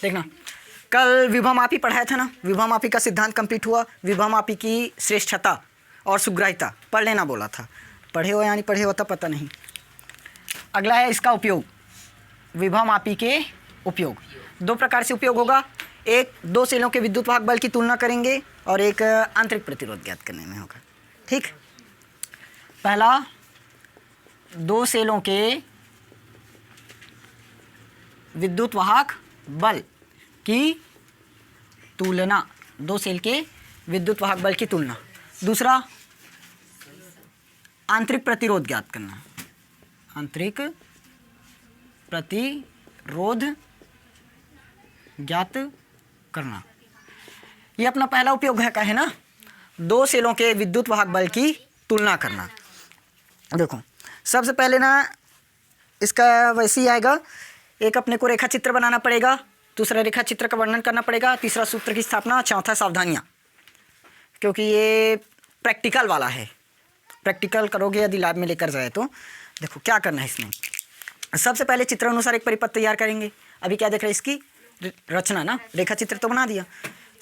देखना, कल विभवमापी पढ़ाया था ना, विभवमापी का सिद्धांत कंप्लीट हुआ, विभवमापी की श्रेष्ठता और सुग्राह्यता पढ़ लेना बोला था। पढ़े हो या नहीं पढ़े हो तो पता नहीं। अगला है इसका उपयोग, विभवमापी के उपयोग। दो प्रकार से उपयोग होगा, एक दो सेलों के विद्युत वाहक बल की तुलना करेंगे और एक आंतरिक प्रतिरोध ज्ञात करने में होगा। ठीक, पहला दो सेलों के विद्युत वाहक बल की तुलना, दो सेल के विद्युत वाहक बल की तुलना। दूसरा आंतरिक प्रतिरोध ज्ञात करना, आंतरिक प्रतिरोध ज्ञात करना। ये अपना पहला उपयोग है ना, दो सेलों के विद्युत वाहक बल की तुलना करना। देखो सबसे पहले ना इसका वैसे ही आएगा, एक अपने को रेखा चित्र बनाना पड़ेगा, दूसरा रेखा चित्र का वर्णन करना पड़ेगा, तीसरा सूत्र की स्थापना, चौथा सावधानियाँ, क्योंकि ये प्रैक्टिकल वाला है। प्रैक्टिकल करोगे यदि लैब में लेकर जाए तो। देखो क्या करना है इसमें, सबसे पहले चित्र अनुसार एक परिपथ तैयार करेंगे। अभी क्या देख रहे हैं, इसकी रचना ना, रेखा चित्र तो बना दिया।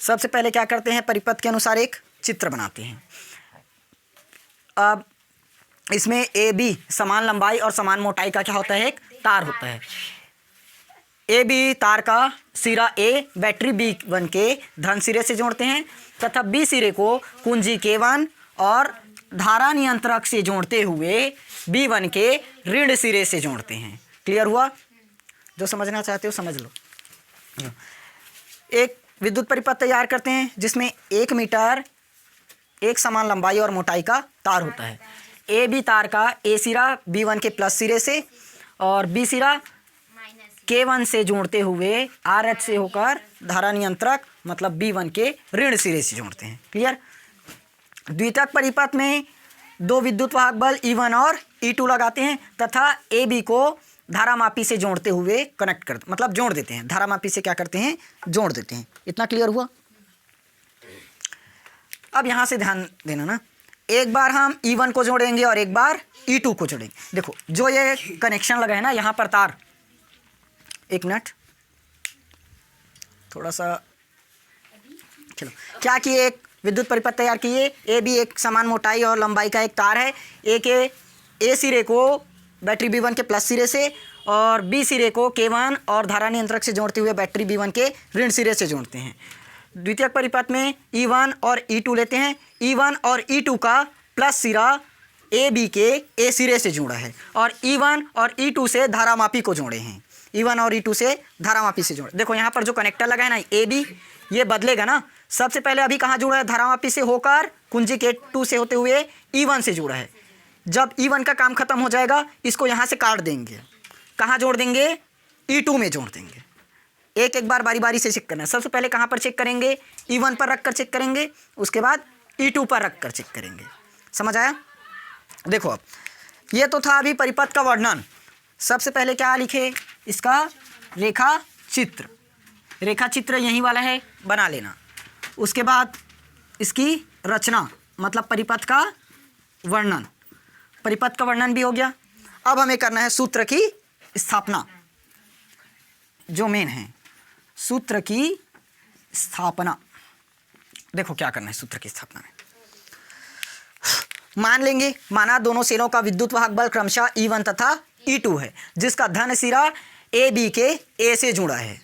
सबसे पहले क्या करते हैं, परिपथ के अनुसार एक चित्र बनाते हैं। अब इसमें ए बी समान लंबाई और समान मोटाई का क्या होता है, एक तार होता है। ए बी तार का सिरा ए बैटरी B1 के धन सिरे से जोड़ते हैं तथा बी सिरे को कुंजी K1 और धारा नियंत्रक से जोड़ते हुए B1 के ऋण सिरे से जोड़ते हैं। क्लियर हुआ? जो समझना चाहते हो समझ लो। एक विद्युत परिपथ तैयार करते हैं जिसमें 1 मीटर एक समान लंबाई और मोटाई का तार होता है। ए बी तार का ए सिरा B1 के प्लस सिरे से और बी सिरा K1 से जोड़ते हुए RH से होकर धारा नियंत्रक मतलब B1 के ऋण सिरे से जोड़ते हैं। क्लियर? द्वितीयक परिपथ में दो विद्युत वाहक बल E1 और E2 लगाते हैं तथा AB को धारामापी से जोड़ते हुए कनेक्ट कर मतलब जोड़ देते हैं। धारामापी से क्या करते हैं, जोड़ देते हैं। इतना क्लियर हुआ? अब यहाँ से ध्यान देना ना, एक बार हम E1 को जोड़ेंगे और एक बार E2 को जोड़ेंगे। देखो जो ये कनेक्शन लगा है ना यहाँ पर तार, एक मिनट थोड़ा सा, चलो क्या किए, एक विद्युत परिपथ तैयार किए। ए बी एक समान मोटाई और लंबाई का एक तार है। एक ए सिरे को बैटरी B1 के प्लस सिरे से और बी सिरे को K1 और धारा नियंत्रक से जोड़ते हुए बैटरी B1 के ऋण सिरे से जोड़ते हैं। द्वितीयक परिपथ में E1 और E2 लेते हैं। E1 और E2 का प्लस सिरा ए बी के ए सिरे से जोड़ा है और E1 और E2 से धारामापी को जोड़े हैं। E1 और E2 से धारामापी से जोड़े। देखो यहाँ पर जो कनेक्टर लगा है ना ए बी, ये बदलेगा ना। सबसे पहले अभी कहाँ जुड़ा है, धारामापी से होकर कुंजी K2 से होते हुए E1 से जुड़ा है। जब E1 का काम खत्म हो जाएगा इसको यहाँ से काट देंगे, कहाँ जोड़ देंगे, E2 में जोड़ देंगे। एक एक बार बारी बारी से चेक करना है। सबसे पहले कहाँ पर चेक करेंगे, E1 पर रख कर चेक करेंगे, उसके बाद E2 पर रख कर चेक करेंगे। समझ आया? देखो अब ये तो था अभी परिपथ का वर्णन। सबसे पहले क्या लिखे, इसका रेखा चित्र। रेखा चित्र यही वाला है, बना लेना। उसके बाद इसकी रचना मतलब परिपथ का वर्णन। परिपथ का वर्णन भी हो गया। अब हमें करना है सूत्र की स्थापना, जो मेन है सूत्र की स्थापना। देखो क्या करना है सूत्र की स्थापना में। मान लेंगे, माना दोनों सेलों का विद्युत वाहक बल क्रमशः E1 तथा E2 है, जिसका धन सिरा ए बी के ए से जुड़ा है।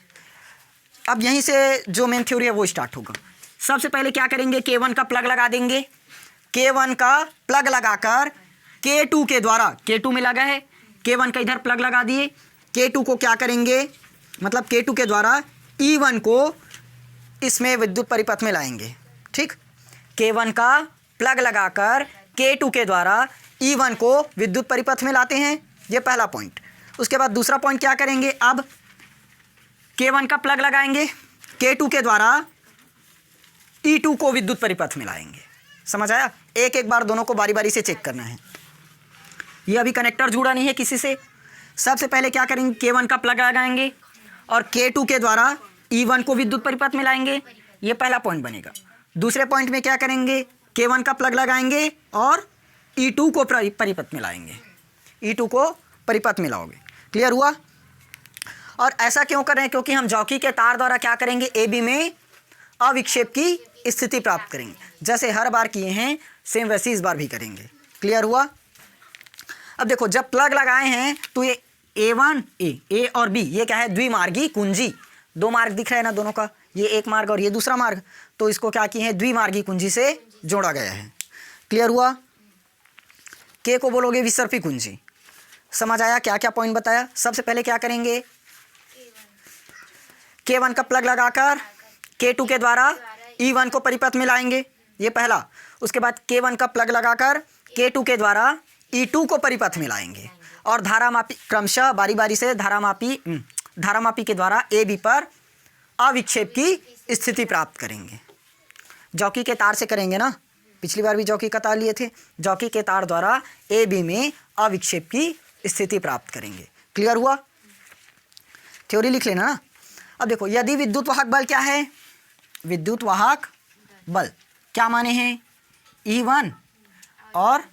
अब यहीं से जो मेन थ्योरी है वो स्टार्ट होगा। सबसे पहले क्या करेंगे, K1 का प्लग लगा देंगे। K1 का प्लग लगाकर K2 के द्वारा, K2 में लगा है, K1 का इधर प्लग लगा दिए। K2 को क्या करेंगे, मतलब K2 के द्वारा E1 को इसमें विद्युत परिपथ में लाएंगे। ठीक, K1 का प्लग लगाकर K2 के द्वारा E1 को विद्युत परिपथ में लाते हैं। ये पहला पॉइंट। उसके बाद दूसरा पॉइंट क्या करेंगे, अब K1 का प्लग लगाएंगे, K2 के द्वारा E2 को विद्युत परिपथ में लाएंगे। समझ आया? एक एक बार दोनों को बारी बारी से चेक करना है। ये अभी कनेक्टर जुड़ा नहीं है किसी से। सबसे पहले क्या करेंगे, K1 का प्लग लगाएंगे और K2 के द्वारा E1 को विद्युत परिपथ में लाएंगे। ये पहला पॉइंट बनेगा। दूसरे पॉइंट में क्या करेंगे, K1 का प्लग लगाएंगे और E2 को परिपथ में लाएंगे। E2 को परिपथ में लाओगे। क्लियर हुआ? और ऐसा क्यों कर रहे हैं? क्योंकि हम जॉकी के तार द्वारा क्या करेंगे, ए बी में अविक्षेप की स्थिति प्राप्त करेंगे। जैसे हर बार किए हैं सेम वैसे इस बार भी करेंगे। क्लियर हुआ? अब देखो जब प्लग लगाए हैं तो ये A1 ए और बी ये क्या है, द्विमार्गी कुंजी। दो मार्ग दिख रहा है ना दोनों का, ये एक मार्ग और ये दूसरा मार्ग, तो इसको क्या किए हैं, द्विमार्गी कुंजी से जोड़ा गया है। क्लियर हुआ? के को बोलोगे विसर्पी कुंजी। समझ आया क्या क्या पॉइंट बताया? सबसे पहले क्या करेंगे, K1 का प्लग लगाकर K2 के द्वारा E1 को परिपथ में लाएंगे, ये पहला। उसके बाद K1 का प्लग लगाकर K2 के द्वारा E2 को परिपथ में लाएंगे और धारामापी क्रमशः बारी बारी से धारामापी के द्वारा AB पर अविक्षेप की स्थिति प्राप्त करेंगे। जॉकी के तार से करेंगे ना, पिछली बार भी जॉकी का तार लिए थे। जॉकी के तार द्वारा AB में अविक्षेप की स्थिति प्राप्त करेंगे। क्लियर हुआ? थ्योरी लिख लेना ना। अब देखो यदि विद्युत वाहक बल क्या है, विद्युत वाहक बल क्या माने हैं, E1 और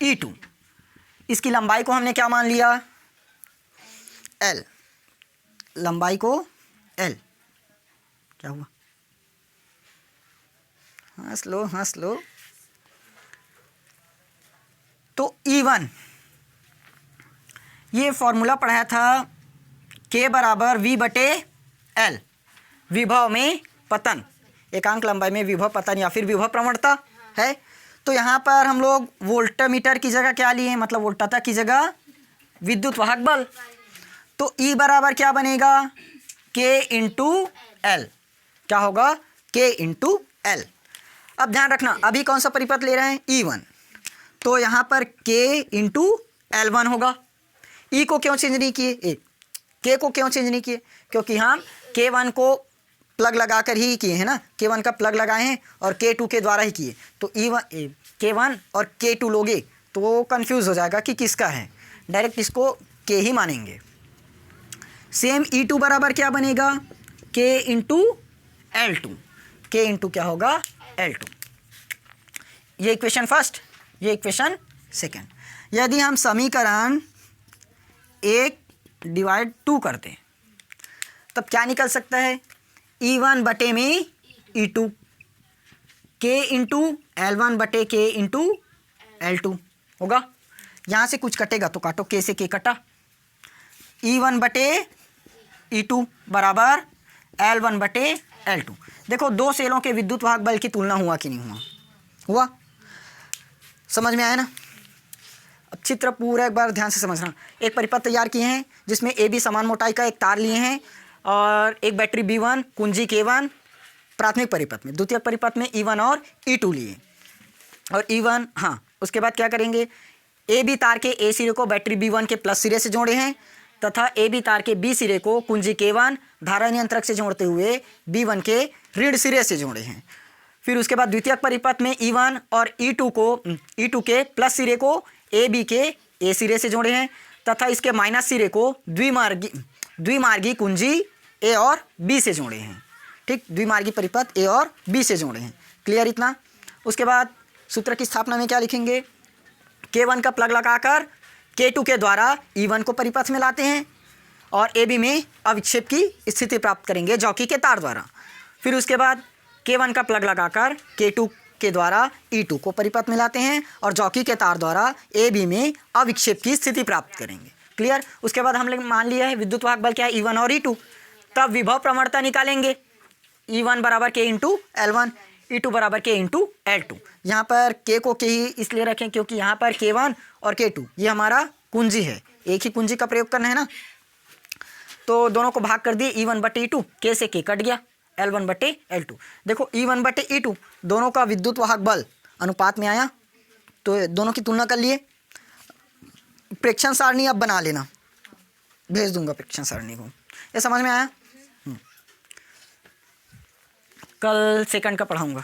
E2। इसकी लंबाई को हमने क्या मान लिया, L। लंबाई को L, क्या हुआ, हंस लो। तो E1 ये फॉर्मूला पढ़ाया था, K बराबर V/L, विभव में पतन, एकांक लंबाई में विभव पतन या फिर विभव प्रवणता है। तो यहाँ पर हम लोग वोल्टमीटर की जगह क्या लिए हैं, मतलब वोल्टता की जगह विद्युत वाहक बल। तो E बराबर क्या बनेगा, K इंटू L। क्या होगा, K इंटू L। अब ध्यान रखना अभी कौन सा परिपथ ले रहे हैं, E1, तो यहाँ पर K इंटू L1 होगा। E को क्यों चेंज नहीं किए, K को क्यों चेंज नहीं किए, क्योंकि हम K1 को प्लग लगाकर ही किए हैं ना, K1 का प्लग लगाए हैं और K2 के द्वारा ही किए। तो K1 और K2 लोगे तो वो कन्फ्यूज़ हो जाएगा कि किसका है, डायरेक्ट इसको K ही मानेंगे। सेम E2 बराबर क्या बनेगा, K into L2। K into क्या होगा, L2। ये इक्वेशन फर्स्ट, ये इक्वेशन सेकेंड। यदि हम समीकरण 1/2 करते हैं तब क्या निकल सकता है, E1 बटे में E2, K इंटू L1 बटे K इंटू L2 होगा। यहाँ से कुछ कटेगा तो काटो, K से K कटा। E1 बटे E2 बराबर L1 बटे L2। देखो दो सेलों के विद्युत वाहक बल की तुलना हुआ कि नहीं हुआ, समझ में आया ना? अब चित्र पूरा एक बार ध्यान से समझना। एक परिपथ तैयार किए हैं जिसमें AB समान मोटाई का एक तार लिए हैं और एक बैटरी B1 कुंजी K1 प्राथमिक परिपथ में, द्वितीयक परिपथ में E1 और E2 लिए और E1 उसके बाद क्या करेंगे, AB तार के A सिरे को बैटरी B1 के प्लस सिरे से जोड़े हैं तथा AB तार के B सिरे को कुंजी K1 धारा नियंत्रक से जोड़ते हुए B1 के ऋण सिरे से जोड़े हैं। फिर उसके बाद द्वितीयक परिपथ में E1 और E2 के प्लस सिरे को AB के A सिरे से जोड़े हैं तथा इसके माइनस सिरे को द्विमार्गी कुंजी A और B से जोड़े हैं। ठीक, द्विमार्गी परिपथ A और B से जोड़े हैं। क्लियर इतना? उसके बाद सूत्र की स्थापना में क्या लिखेंगे, K1 का प्लग लगाकर K2 के द्वारा E1 को परिपथ में लाते हैं और AB में अविक्षेप की स्थिति प्राप्त करेंगे जॉकी के तार द्वारा। फिर उसके बाद K1 का प्लग लगाकर K2 के द्वारा E2 को परिपथ में लाते हैं और जॉकी के तार द्वारा AB में अविक्षेप की स्थिति प्राप्त करेंगे। क्लियर? उसके बाद हम लोग मान लिया है विद्युत वाहक बल क्या है, E1 और E2। तब विभव प्रवणता निकालेंगे, E1 बराबर K इंटू L1, E2 बराबर K इंटू L2। यहाँ पर K को K ही इसलिए रखें क्योंकि यहाँ पर K1 और K2 ये हमारा कुंजी है, एक ही कुंजी का प्रयोग करना है ना, तो दोनों को भाग कर दिए, E1 बटे E2, K से K कट गया, L1 बटे L2। देखो E1 बटे E2 दोनों का विद्युत वाहक बल अनुपात में आया, तो दोनों की तुलना कर लिए। प्रेक्षण सारणी अब बना लेना, भेज दूंगा प्रेक्षण सारणी को। ये समझ में आया? कल सेकंड का पढ़ाऊंगा।